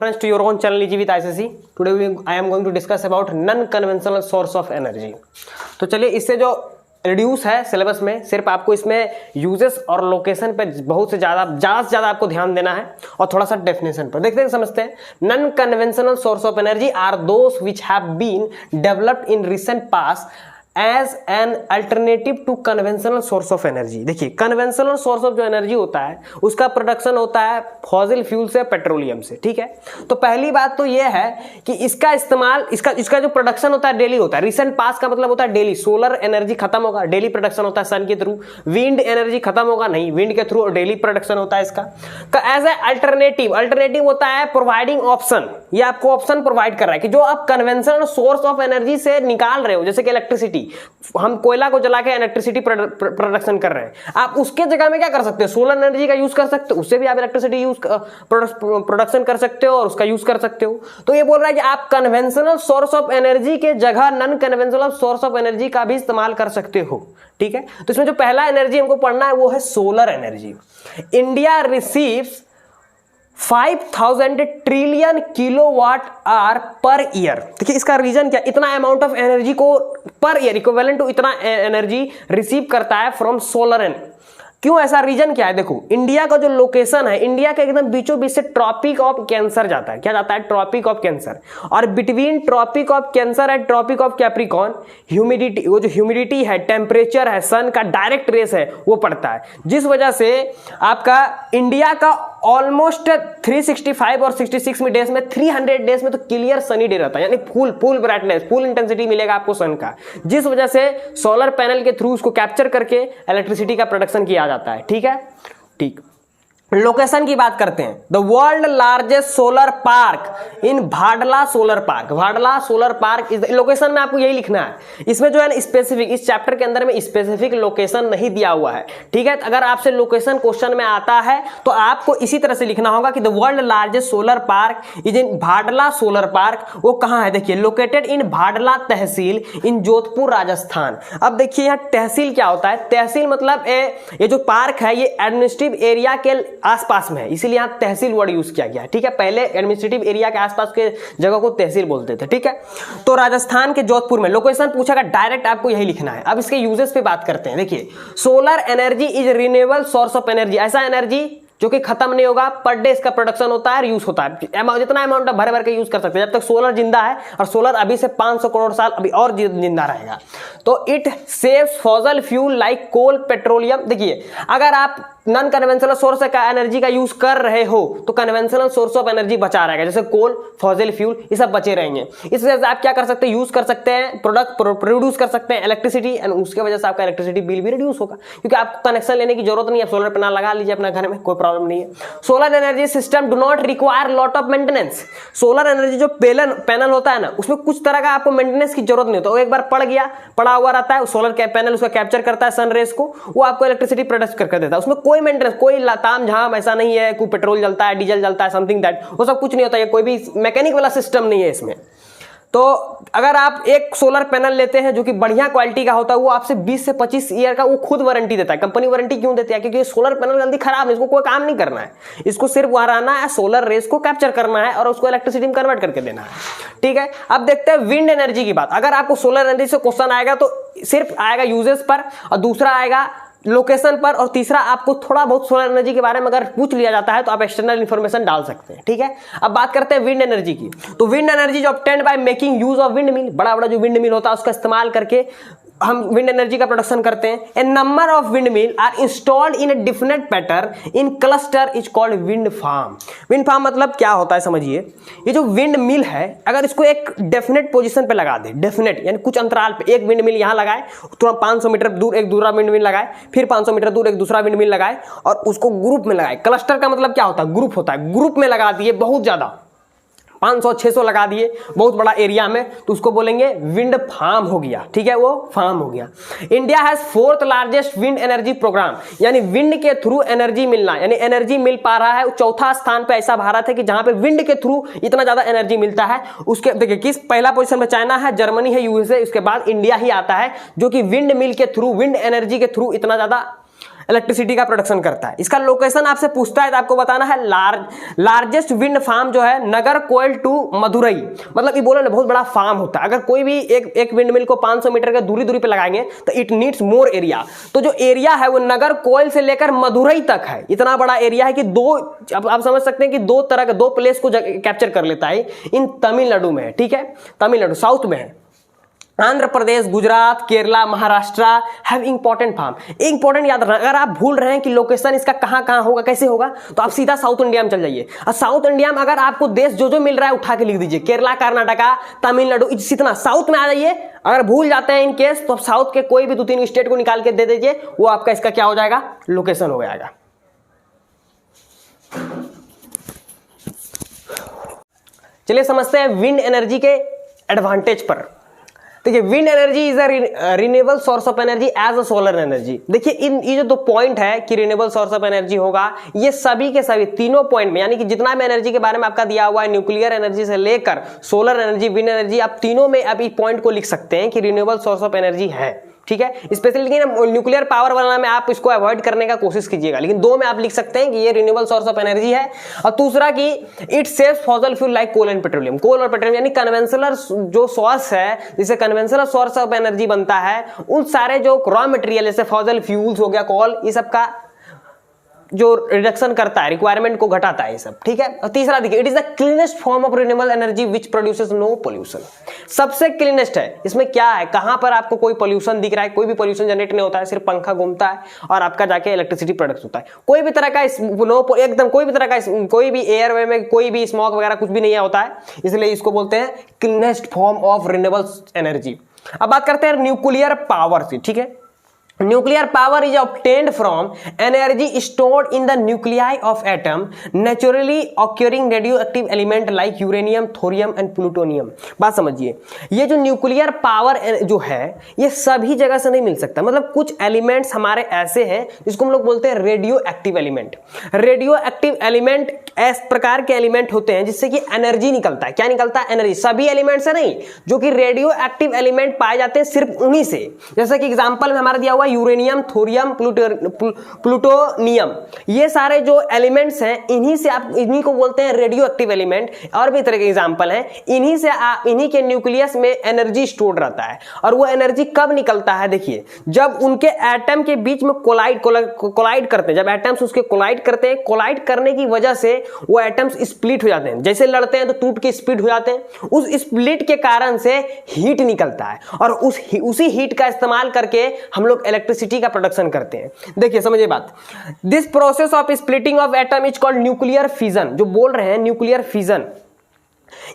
Friends, to your own channel EG with ICC. Today I am going to discuss about non-conventional source of energy. तो चलिए इससे जो reduce है syllabus में, सिर्फ आपको इसमें यूजेस और लोकेशन पे बहुत से ज़्यादा आपको ध्यान देना है और थोड़ा सा डेफिनेशन पर देखते हैं, समझते हैं. Non conventional source of energy are those which have been developed in recent past as an alternative to conventional source of energy. देखिए, कन्वेंशनल सोर्स ऑफ जो एनर्जी होता है उसका प्रोडक्शन होता है फॉसिल फ्यूल से, पेट्रोलियम से. ठीक है, तो पहली बात तो ये है कि इसका इस्तेमाल, इसका जो प्रोडक्शन होता है डेली होता है. रिसेंट पास का मतलब होता है डेली. सोलर एनर्जी खत्म होगा, डेली प्रोडक्शन होता है सन के थ्रू. विंड एनर्जी खत्म होगा, नहीं, विंड के थ्रू डेली प्रोडक्शन होता है इसका. एज ए अल्टरनेटिव होता है प्रोवाइडिंग ऑप्शन. ये आपको ऑप्शन प्रोवाइड कर रहा है कि जो आप कन्वेंशनल सोर्स ऑफ एनर्जी से निकाल रहे हो, जैसे कि इलेक्ट्रिसिटी, हम कोयला को जला के इलेक्ट्रिसिटी प्रोडक्शन कर रहे हैं, आप उसके जगह में क्या कर सकते हो, सोलर एनर्जी का यूज कर सकते हो. उससे भी आप इलेक्ट्रिसिटी प्रोडक्शन कर सकते हो और उसका यूज कर सकते हो. तो ये बोल रहा है कि आप कन्वेंशनल सोर्स ऑफ एनर्जी के जगह non conventional source of energy का भी इस्तेमाल कर सकते हो. ठीक है, तो इसमें जो पहला एनर्जी हमको पढ़ना है वो है solar energy. India receives 5000 trillion kilowatt hour per year. देखिए इसका रीजन क्या, इतना अमाउंट ऑफ एनर्जी को पर ईयर इक्विवेलेंट टू इतना एनर्जी रिसीव करता है फ्रॉम सोलर एनर्जी. क्यों, ऐसा रीजन क्या है? देखो, इंडिया का जो लोकेशन है, इंडिया के एकदम बीचों बीच से ट्रॉपिक ऑफ कैंसर जाता है. क्या जाता है? Tropic of cancer. और between tropic of cancer and tropic of capricorn humidity, वो जो ह्यूमिडिटी है, टेम्परेचर है, सन का डायरेक्ट रेस है, वो पड़ता है, जिस वजह से आपका इंडिया का ऑलमोस्ट 365 और 66 में डेज में 300 डेज में तो क्लियर सनी डे रहता है, यानी फुल ब्राइटनेस, फुल इंटेंसिटी मिलेगा आपको सन का, जिस वजह से सोलर पैनल के थ्रू उसको कैप्चर करके इलेक्ट्रिसिटी का प्रोडक्शन किया जाता है. ठीक है, ठीक. लोकेशन की बात करते हैं. The world largest solar park in Bhadla solar park. Bhadla solar park is location में आपको यही लिखना है. इसमें जो है ना स्पेसिफिक, इस चैप्टर के अंदर में स्पेसिफिक लोकेशन नहीं दिया हुआ है. ठीक है, अगर आपसे लोकेशन क्वेश्चन में आता है तो आपको इसी तरह से लिखना होगा कि the world largest solar park is in Bhadla solar park. वो कहां है? देखिए, located in Bhadla tehsil in Jodhpur Rajasthan. अब देखिए यहाँ तहसील क्या होता है? तहसील मतलब ये जो पार्क है ये एडमिनिस्ट्रेटिव एरिया के आसपास में है, इसीलिए यहां तहसील वर्ड यूज किया गया है. ठीक है, पहले एडमिनिस्ट्रेटिव एरिया के आसपास के जगह को तहसील बोलते थे. ठीक है, तो राजस्थान के जोधपुर में. लोकेशन पूछेगा, डायरेक्ट आपको यही लिखना है. अब इसके यूजेस पे बात करते हैं. देखिए, solar energy is renewable source of energy. ऐसा एनर्जी जो कि खत्म नहीं होगा, पर डे इसका प्रोडक्शन होता है, यूज होता है, जितना अमाउंट भर के यूज कर सकते हैं जब तक सोलर जिंदा है. और सोलर अभी से 500 करोड़ साल अभी और जिंदा रहेगा. तो it saves fossil fuel like coal, petroleum. देखिए, अगर आप नॉन कन्वेंशनल सोर्स का एनर्जी का यूज कर रहे हो तो कन्वेंशनल सोर्स ऑफ एनर्जी बचा रहेगा, जैसे कोल, फॉसिल फ्यूल, ये सब बचे रहेंगे. इस वजह से आप क्या कर सकते हैं, यूज कर सकते हैं, प्रोडक्ट प्रोड्यूस कर सकते हैं इलेक्ट्रिसिटी, एंड उसके वजह से आपका इलेक्ट्रिसिटी बिल भी रिड्यूस होगा, क्योंकि आपको कनेक्शन लेने की जरूरत नहीं है. सोलर पैनल लगा लीजिए अपना घर में, कोई प्रॉब्लम नहीं है. Solar energy system do not require lot of maintenance. Solar energy जो पैनल होता है ना, उसमें कुछ तरह का आपको मेंटेनेंस की जरूरत नहीं होता. वो एक बार पड़ा हुआ रहता है, सोलर पैनल उसका कैप्चर करता है सन रेस को, वो आपको इलेक्ट्रिसिटी प्रोड्यूस करके देता है. उसमें कोई मेंटेनेंस, कोई ताम झाम ऐसा नहीं है, कोई पेट्रोल जलता है, डीजल जलता है, समथिंग दैट, वो सब कुछ नहीं होता है. कोई भी मैकेनिक वाला सिस्टम नहीं है इसमें. तो अगर आप एक सोलर पैनल लेते हैं जो कि बढ़िया क्वालिटी का होता है, वो आपसे 20 से 25 ईयर का वो खुद वारंटी देता है. कंपनी वारंटी क्यों देती है? क्योंकि सोलर पैनल जल्दी खराब है, इसको कोई काम नहीं करना है, इसको सिर्फ वहां रहना है, सोलर रेस को कैप्चर करना है और उसको इलेक्ट्रिसिटी में कन्वर्ट करके देना है. ठीक है, अब देखते हैं विंड एनर्जी की बात. अगर आपको सोलर एनर्जी से क्वेश्चन आएगा तो सिर्फ आएगा यूजेस पर, और दूसरा आएगा लोकेशन पर, और तीसरा आपको थोड़ा बहुत सोलर एनर्जी के बारे में अगर पूछ लिया जाता है तो आप एक्सटर्नल इंफॉर्मेशन डाल सकते हैं. ठीक है, अब बात करते हैं विंड एनर्जी की. तो विंड एनर्जी जो obtained by making use of wind मिल, बड़ा जो विंड मिल होता है उसका इस्तेमाल करके हम विंड एनर्जी का प्रोडक्शन करते हैं. A number of wind mill are installed in a different pattern in cluster is called wind farm. Wind farm मतलब क्या होता है समझिए. ये जो विंड मिल है, अगर इसको एक डेफिनेट पोजीशन पे लगा दे, डेफिनेट यानी कुछ अंतराल पे, एक विंड मिल यहां लगाए, तुरंत 500 मीटर दूर एक दूसरा विंड मिल लगाए, फिर 500 मीटर दूर एक दूसरा विंड मिल लगाए, और उसको ग्रुप में लगाए. क्लस्टर का मतलब क्या होता है? ग्रुप होता है. ग्रुप में लगा दिए बहुत ज्यादा, 500-600 लगा दिए बहुत बड़ा एरिया में, तो उसको बोलेंगे विंड फार्म हो गया. ठीक है, वो फार्म हो गया. India has 4th largest wind energy program, यानी विंड के थ्रू एनर्जी मिलना, यानी एनर्जी मिल पा रहा है. चौथा स्थान पे ऐसा भारत है कि जहां पे विंड के थ्रू इतना ज्यादा एनर्जी मिलता है. उसके देखिए किस पहला पोजीशन में चाइना है, जर्मनी है, यूएसए, उसके बाद इंडिया ही आता है जो कि विंड मिल के थ्रू, विंड एनर्जी के थ्रू इतना ज्यादा इलेक्ट्रिसिटी का प्रोडक्शन करता है। इसका लोकेशन आपसे पूछता है तो आपको बताना है लार्जेस्ट विंड फार्म जो है नगर कोयल टू मदुरई, मतलब ये बोले ना बहुत बड़ा फार्म होता है। अगर कोई भी एक विंड मिल को 500 मीटर के दूरी पे लगाएंगे तो इट नीड्स मोर एरिया। तो जो एरिया है वो नगर कोयल से लेकर मदुरई तक है, इतना बड़ा एरिया है कि आप समझ सकते हैं कि दो प्लेस को कैप्चर कर लेता है। इन तमिलनाडु में है, ठीक है, तमिलनाडु साउथ में है। Andhra Pradesh, Gujarat, Kerala, Maharashtra have important farm. Important याद रखना, अगर आप भूल रहे हैं कि लोकेशन इसका कहां होगा, कैसे होगा, तो आप सीधा साउथ इंडिया में चल जाइए। और साउथ इंडिया में अगर आपको देश जो मिल रहा है उठा के लिख दीजिए, केरला, कर्नाटका, तमिलनाडु, इतना साउथ में आ जाइए। अगर भूल जाते हैं इन केस तो आप साउथ के कोई भी 2-3 स्टेट को निकाल के दे दीजिए, वो आपका इसका क्या हो जाएगा, लोकेशन हो जाएगा। चलिए समझते हैं विंड एनर्जी के एडवांटेज पर। देखिए, wind energy is a renewable source of energy as a solar energy. देखिए ये जो 2 पॉइंट है कि रिन्यूएबल सोर्स ऑफ एनर्जी होगा, ये सभी के सभी तीनों पॉइंट में, यानी कि जितना भी एनर्जी के बारे में आपका दिया हुआ है, न्यूक्लियर एनर्जी से लेकर सोलर एनर्जी, विंड एनर्जी, आप तीनों में आप इस पॉइंट को लिख सकते हैं कि रिन्यूएबल सोर्स ऑफ एनर्जी है, ठीक है। स्पेशली लेकिन न्यूक्लियर पावर वाला में आप इसको अवॉइड करने का कोशिश कीजिएगा, लेकिन 2 में आप लिख सकते हैं कि ये रिन्यूएबल सोर्स ऑफ एनर्जी है। और दूसरा कि it saves fossil fuel like coal and petroleum. Coal और पेट्रोलियम यानी कन्वेंशनल जो सोर्स है, जिससे कन्वेंशनल सोर्स ऑफ एनर्जी बनता है, उन सारे जो रॉ मटेरियल जैसे फॉसिल फ्यूल्स हो गया, कोल, ये सब का जो रिडक्शन करता है, रिक्वायरमेंट को घटाता है ये सब, ठीक है। और तीसरा देखिए, it is the cleanest form of renewable energy which produces no pollution. सबसे क्लीनेस्ट है। इसमें क्या है, कहां पर आपको कोई पोल्यूशन दिख रहा है, कोई भी पोल्यूशन जनरेट नहीं होता है, सिर्फ पंखा घूमता है और आपका जाके इलेक्ट्रिसिटी प्रोडक्ट होता है। कोई भी तरह का एकदम कोई भी तरह का कोई भी एयर में कोई भी स्मॉग वगैरह कुछ भी नहीं होता है, इसलिए इसको बोलते हैं cleanest form of renewable energy. अब बात करते हैं न्यूक्लियर पावर से, ठीक है। Nuclear power is obtained from energy stored in the nuclei of atom, naturally occurring radioactive element like uranium, thorium and plutonium। बात समझिए, ये जो न्यूक्लियर पावर जो है ये सभी जगह से नहीं मिल सकता। मतलब कुछ एलिमेंट्स हमारे ऐसे हैं जिसको हम लोग बोलते हैं radio active element. Radio active element इस प्रकार के एलिमेंट होते हैं जिससे कि एनर्जी निकलता है। क्या निकलता है, एनर्जी। सभी एलिमेंट से नहीं, जो कि रेडियो एक्टिव एलिमेंट पाए जाते हैं सिर्फ उन्हीं से। जैसे कि एग्जांपल में हमारा दिया हुआ यूरेनियम, थोरियम, प्लूटोनियम, ये सारे जो एलिमेंट्स हैं इन्हीं को बोलते हैं रेडियो एक्टिव एलिमेंट। और भी तरह के एग्जांपल हैं, इन्हीं के न्यूक्लियस में एनर्जी स्टोर्ड रहता है। और वो एनर्जी कब निकलता है, देखिए जब उनके एटम के बीच में कोलाइड करते हैं, जब एटम्स उसके कोलाइड करते हैं, कोलाइड करने की वजह से वो एटम्स स्प्लिट हो जाते हैं। जैसे लड़ते हैं तो टूट के स्प्लिट हो जाते हैं, उस स्प्लिट के कारण से हीट निकलता है और उसी हीट का इस्तेमाल करके हम लोग इलेक्ट्रिसिटी का प्रोडक्शन करते हैं। देखिए समझिए बात, this process of splitting of atom is called nuclear fission. जो बोल रहे हैं न्यूक्लियर फिजन,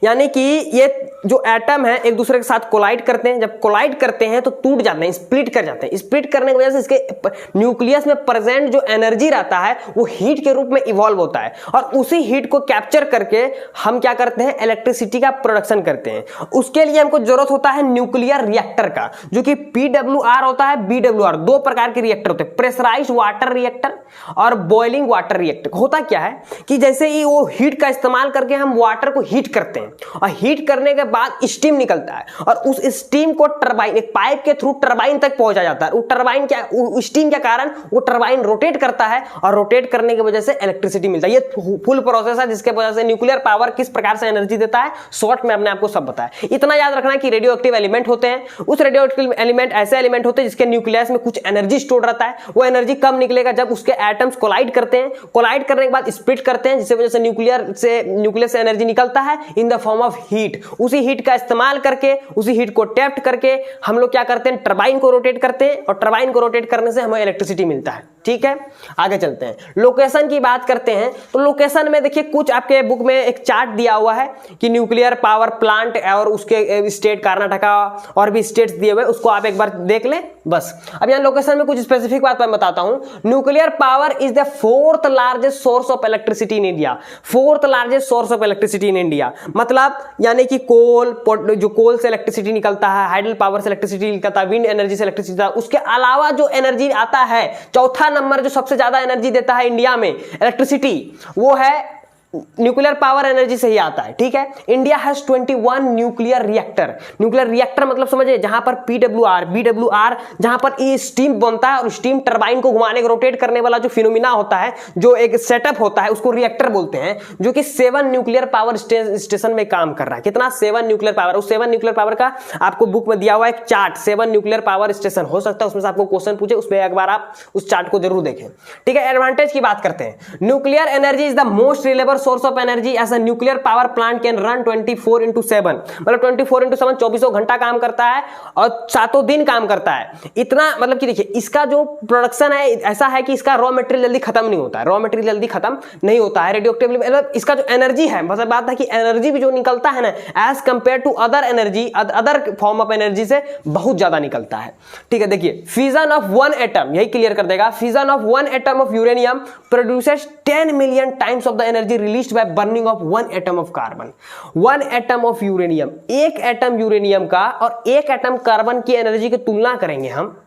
यानी कि ये जो एटम है एक दूसरे के साथ कोलाइड करते हैं, जब कोलाइड करते हैं तो टूट जाते हैं, स्प्लिट कर जाते हैं। स्प्लिट करने की वजह से इसके न्यूक्लियस में प्रेजेंट जो एनर्जी रहता है वो हीट के रूप में इवॉल्व होता है और उसी हीट को कैप्चर करके हम क्या करते हैं, इलेक्ट्रिसिटी का प्रोडक्शन करते हैं। उसके लिए हमको जरूरत होता है न्यूक्लियर रिएक्टर का, जो कि PWR होता है, BWR। 2 प्रकार के रिएक्टर होते हैं, प्रेशराइज्ड वाटर रिएक्टर और बॉइलिंग वाटर रिएक्टर। होता क्या है कि जैसे ही वो हीट का इस्तेमाल करके हम वाटर को हीट करते हैं और हीट करने के बाद स्टीम निकलता है और उस स्टीम को टरबाइन, एक पाइप के थ्रू टरबाइन तक पहुंचा जाता है। वो टरबाइन क्या, स्टीम के कारण वो टरबाइन रोटेट करता है और रोटेट करने की वजह से इलेक्ट्रिसिटी मिलता है। ये फुल प्रोसेस है जिसके वजह से न्यूक्लियर पावर किस प्रकार से एनर्जी देता है, शॉर्ट में हमने आपको सब बताया। इतना याद रखना कि रेडियो एक्टिव एलिमेंट होते हैं, उस रेडियो एक्टिव एलिमेंट ऐसे एलिमेंट होते हैं जिसके न्यूक्लियस में कुछ एनर्जी स्टोर रहता है। वो एनर्जी कब निकलेगा, जब उसके एटम्स कोलाइड करते हैं, कोलाइड करने के बाद स्प्लिट करते हैं, जिसकी वजह से न्यूक्लियस से एनर्जी निकलता है in the form of heat. उसी हीट का इस्तेमाल करके, उसी हीट को टैप करके हम लोग क्या करते हैं, टरबाइन को रोटेट करते हैं और टरबाइन को रोटेट करने से हमें इलेक्ट्रिसिटी मिलता है। ठीक है, आगे चलते हैं, लोकेशन की बात करते हैं। तो लोकेशन में देखिए कुछ आपके बुक में एक चार्ट दिया हुआ है कि न्यूक्लियर पावर प्लांट और उसके स्टेट कर्नाटका और भी स्टेट्स दिए हुए, उसको आप एक बार देख लें बस। अब यहाँ लोकेशन में कुछ स्पेसिफिक बात मैं बताता हूं। Nuclear power is the 4th largest source of electricity in India. 4th largest source of electricity in India, मतलब यानी कि जो कोल से इलेक्ट्रिसिटी निकलता है, हाइडल पावर से इलेक्ट्रिसिटी निकलता है, विंड एनर्जी से इलेक्ट्रिसिटी, उसके अलावा जो एनर्जी आता है, चौथा नंबर जो सबसे ज्यादा एनर्जी देता है इंडिया में इलेक्ट्रिसिटी, वो है न्यूक्लियर पावर एनर्जी से ही आता है, ठीक है। India has 21 nuclear reactor. Nuclear reactor मतलब समझिए जहां पर बीडब्ल्यूआर जहां पर ये स्टीम बनता है और स्टीम टरबाइन को घुमाने को रोटेट करने वाला जो फिनोमिना होता है, जो एक सेटअप होता है, उसको रिएक्टर बोलते हैं, जो कि 7 न्यूक्लियर पावर स्टेशन में काम कर रहा है। कितना? 7 न्यूक्लियर पावर। उस 7 न्यूक्लियर पावर का आपको बुक में दिया हुआ एक चार्ट, 7 न्यूक्लियर पावर स्टेशन हो सकता है उसमें से आपको क्वेश्चन पूछे, उसमें एक बार आप उस चार्ट को जरूर देखें, ठीक है। एडवांटेज की बात करते हैं। Nuclear energy is the most reliable source of energy as a nuclear power plant can run 24/7, मतलब 24/7 24 घंटा काम करता है और 7 दिन काम करता है। इतना मतलब कि देखिए इसका जो प्रोडक्शन है ऐसा है कि इसका रॉ मटेरियल जल्दी खत्म नहीं होता है, रॉ मटेरियल जल्दी खत्म नहीं होता है। रेडियोएक्टिव मतलब इसका जो एनर्जी है, मतलब बात है कि एनर्जी भी जो निकलता है ना, as compare to other energy, other form of energy से बहुत ज्यादा निकलता है, ठीक है। देखिए फिजन ऑफ 1 एटम, यही क्लियर कर देगा, fission of 1 atom of uranium produces 10 million times of the energy released by burning of 1 atom of carbon. 1 atom of uranium, एक एटम यूरेनियम का और एक एटम कार्बन की एनर्जी की तुलना करेंगे हम,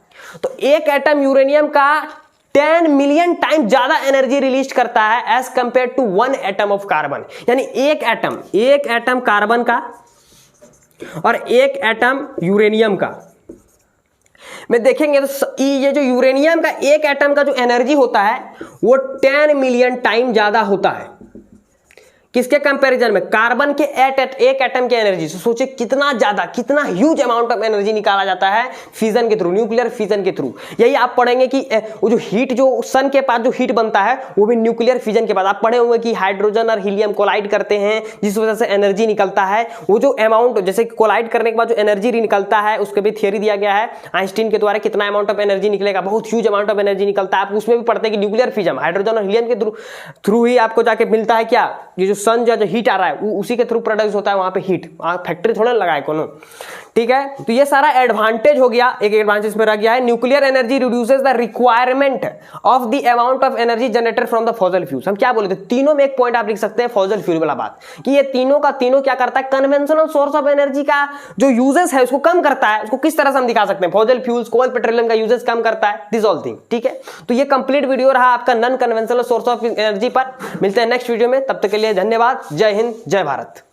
तो एक एटम यूरेनियम का 10 मिलियन टाइम ज्यादा एनर्जी रिलीज करता है as compare to 1 atom of carbon. यानी एक एटम कार्बन का और एक एटम यूरेनियम का में देखेंगे तो ये जो यूरेनियम का एक एटम का जो एनर्जी होता है वो 10 मिलियन टाइम ज्यादा होता है। किसके कंपैरिजन में? कार्बन के एक एटम के एनर्जी से। सोचिए कितना ज्यादा, कितना ह्यूज अमाउंट ऑफ एनर्जी निकाला जाता है फिजन के थ्रू, न्यूक्लियर फिजन के थ्रू। यही आप पढ़ेंगे कि वो जो हीट, जो सन के पास जो हीट बनता है वो भी न्यूक्लियर फिजन के बाद। आप पढ़े होंगे कि हाइड्रोजन और हीलियम कोलाइड करते हैं जिस वजह से एनर्जी निकलता है। वो जो अमाउंट, जैसे कोलाइड करने के बाद जो एनर्जी निकलता है उसके भी थियरी दिया गया है आइंस्टीन के द्वारा, कितना अमाउंट ऑफ एनर्जी निकलेगा, बहुत ह्यूज अमाउंट ऑफ एनर्जी निकलता है। आप उसमें भी पढ़ते हैं कि न्यूक्लियर फिजन हाइड्रोजन और हीलियम के थ्रू ही आपको जाके मिलता है क्या, ये जो सन जो हीट आ रहा है उसी के थ्रू प्रोड्यूस होता है वहां पे हीट। फैक्ट्री थोड़ा लगाए कोनो, ठीक है। तो ये सारा एडवांटेज हो गया, एक एडवांटेज में रह गया है। Nuclear energy reduces the requirement of the amount of energy generated from the fossil fuels. हम क्या बोले थे, तीनों में एक पॉइंट आप लिख सकते हैं फॉसिल फ्यूल वाला बात, कि ये तीनों का तीनों क्या करता है, कन्वेंशनल सोर्स ऑफ एनर्जी का जो यूजेस है उसको कम करता है। उसको किस तरह से हम दिखा सकते हैं, फॉसिल फ्यूल्स, कोल, पेट्रोलियम का यूजेस कम करता है, दिस ऑल थिंग, ठीक है। तो ये कंप्लीट वीडियो रहा आपका non conventional source of energy पर। मिलते हैं नेक्स्ट वीडियो में, तब तक के लिए धन्यवाद। जय हिंद, जय भारत।